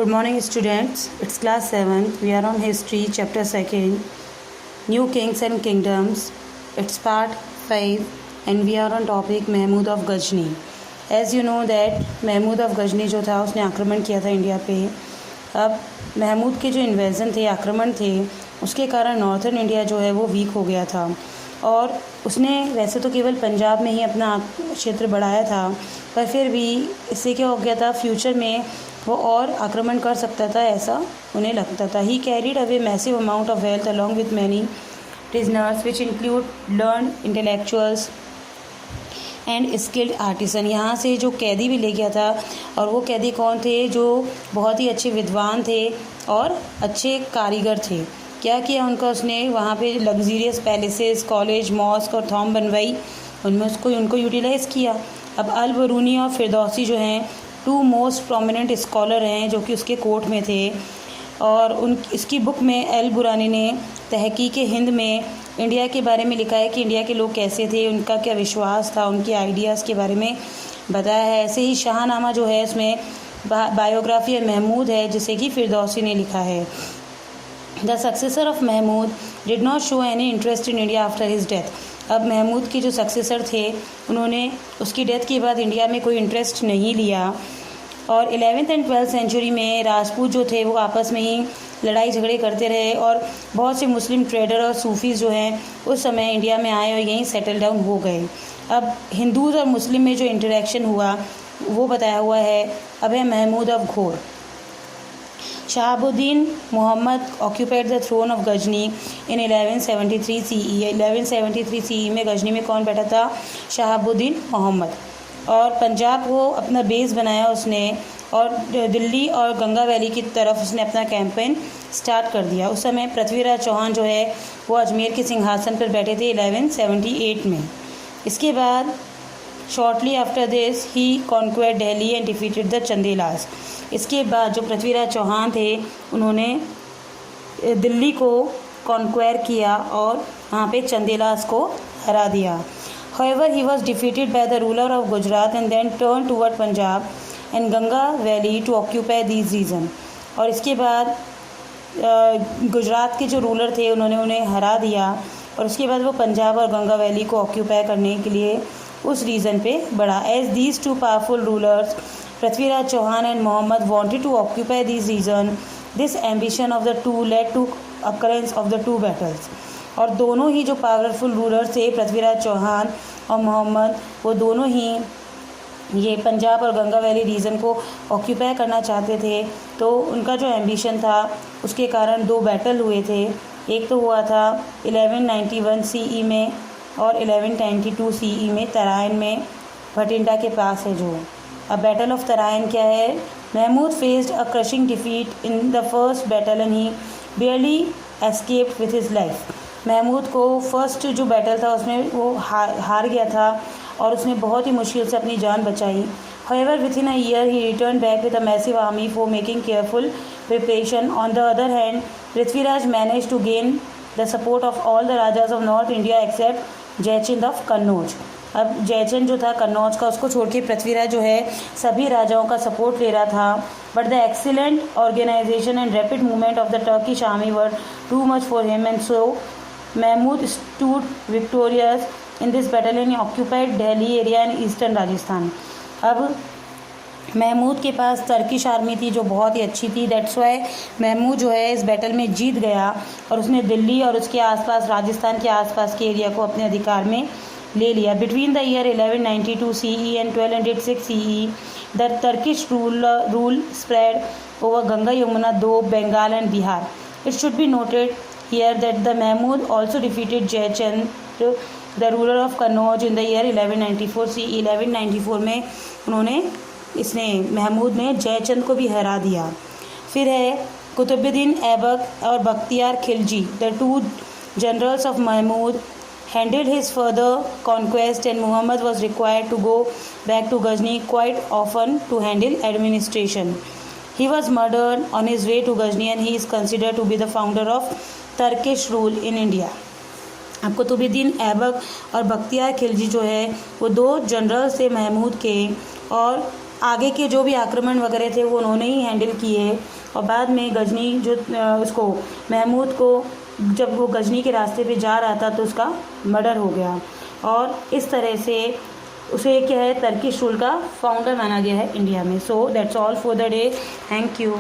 Good morning, students. It's class 7th. We are on history, chapter 2nd, New Kings and Kingdoms. It's part 5, and we are on topic Mahmud of Ghazni. As you know that Mahmud of Ghazni जो था उसने आक्रमण किया था India पे। अब महमूद के जो इन्वेजन थे, आक्रमण थे, उसके कारण नॉर्थर्न इंडिया जो है वो वीक हो गया था और उसने वैसे तो केवल पंजाब में ही अपना क्षेत्र बढ़ाया था, पर फिर भी इससे क्या हो गया था, फ्यूचर में वो और आक्रमण कर सकता था, ऐसा उन्हें लगता था। He carried away massive amount of wealth along with many prisoners which include learned intellectuals and skilled artisan. यहाँ से जो कैदी भी ले गया था, और वो कैदी कौन थे, जो बहुत ही अच्छे विद्वान थे और अच्छे कारीगर थे। क्या किया उनका, उसने वहाँ पे लग्जीरियस पैलेसेस, कॉलेज, मॉस्क और थॉम बनवाई, उनमें उनको यूटिलाइज़ किया। अब अल बरूनी और फिरदौसी जो हैं टू मोस्ट प्रोमिनेंट स्कॉलर हैं जो कि उसके कोर्ट में थे, और इसकी बुक में अल बुरानी ने तहकीक हिंद में इंडिया के बारे में लिखा है कि इंडिया के लोग कैसे थे, उनका क्या विश्वास था, उनके आइडियाज़ के बारे में बताया है। ऐसे ही शाहनामा जो है उसमें बायोग्राफी महमूद है जिसे कि फिरदौसी ने लिखा है। The successor of Mahmud did not show any interest in India after his death. अब महमूद के जो सक्सेसर थे उन्होंने उसकी डेथ के बाद इंडिया में कोई इंटरेस्ट नहीं लिया, और 11th एंड 12th सेंचुरी में राजपूत जो थे वो आपस में ही लड़ाई झगड़े करते रहे, और बहुत से मुस्लिम ट्रेडर और सूफीज़ जो हैं उस समय इंडिया में आए और यहीं सेटल डाउन हो गए। अब हिंदूज़ और मुस्लिम में जो इंटरेक्शन हुआ वो बताया हुआ है। अब है Mahmud of Ghor. Shahabuddin Mohammad occupied the throne of Ghazni in 1173 CE। 1173 CE में गजनी में कौन बैठा था, शहाबुद्दीन मोहम्मद। और पंजाब को अपना बेस बनाया उसने, और दिल्ली और गंगा वैली की तरफ उसने अपना कैंपेन स्टार्ट कर दिया। उस समय पृथ्वीराज चौहान जो है वो अजमेर के सिंहासन पर बैठे थे 1178 में। इसके बाद shortly after this he conquer Delhi and defeated the Chandelas. इसके बाद जो पृथ्वीराज चौहान थे उन्होंने दिल्ली को कॉन्क्वेयर किया और वहाँ पे चंदेलास को हरा दिया। However, he was defeated by the ruler of Gujarat and then turned toward Punjab and Ganga Valley to occupy these regions। और इसके बाद गुजरात के जो रूलर थे उन्होंने उन्हें हरा दिया, और उसके बाद वो पंजाब और गंगा वैली को ऑक्यूपाई करने के लिए उस रीजन पे बढ़ा। As these two powerful rulers Prithviraj Chauhan and Mohammad wanted to occupy this region, this ambition of the two led to occurrence of the two battles. और दोनों ही जो पावरफुल रूलर्स थे, पृथ्वीराज चौहान और मोहम्मद, वो दोनों ही ये पंजाब और गंगा वैली रीजन को ऑक्यूपाई करना चाहते थे। तो उनका जो एम्बिशन था उसके कारण दो बैटल हुए थे। एक तो हुआ था 1191 CE में और 1192 CE में तराइन में, भटिंडा के पास है जो। अब बैटल ऑफ तराइन क्या है, Mahmud faced a crushing defeat in the first battle and he barely escaped with his life. Mahmud को फर्स्ट जो बैटल था उसमें वो हार गया था और उसने बहुत ही मुश्किल से अपनी जान बचाई। However, within a year he returned back with a massive army for making careful preparation. On the other hand, Prithviraj managed to gain the support of all the rajas of North India except Jaichand of Kannauj। अब जयचंद जो था कन्नौज का, उसको छोड़ के पृथ्वीराज जो है सभी राजाओं का सपोर्ट ले रहा था। But the excellent organisation and rapid movement of the Turkish army were too much for him and so Mahmud stood victorious in this battle and occupied Delhi area and eastern Rajasthan. अब महमूद के पास टर्किश आर्मी थी जो बहुत ही अच्छी थी, that's why Mahmood जो है इस बैटल में जीत गया और उसने दिल्ली और उसके आसपास राजस्थान के आसपास के एरिया को अपने अधिकार में ले लिया। Between the year 1192 CE and 1206 CE the Turkish rule spread over Ganga, Yamuna, Doab, Bengal and Bihar. It should be noted here that the Mahmud also defeated Jaichand, the ruler of Kannauj, in the year 1194 CE। 1194 में इसने महमूद ने जयचंद को भी हरा दिया। फिर है कुतुबुद्दीन ऐबक और Bakhtiyar Khilji, the two generals of Mahmud handled his further conquest and Muhammad was required to go back to Ghazni quite often to handle administration। He was murdered on his way to Ghazni and he is considered to be the founder of Turkish rule in India। अब कुतुबुद्दीन ऐबक और बख्तियार खिलजी जो है वो दो generals थे महमूद के, और आगे के जो भी आक्रमण वगैरह थे वो उन्होंने ही हैंडल किए। और बाद में गजनी जो उसको महमूद को जब वो गजनी के रास्ते पे जा रहा था तो उसका मर्डर हो गया। और इस तरह से उसे क्या है, टर्किश रूल का फाउंडर माना गया है इंडिया में। So that's all for the day. Thank you.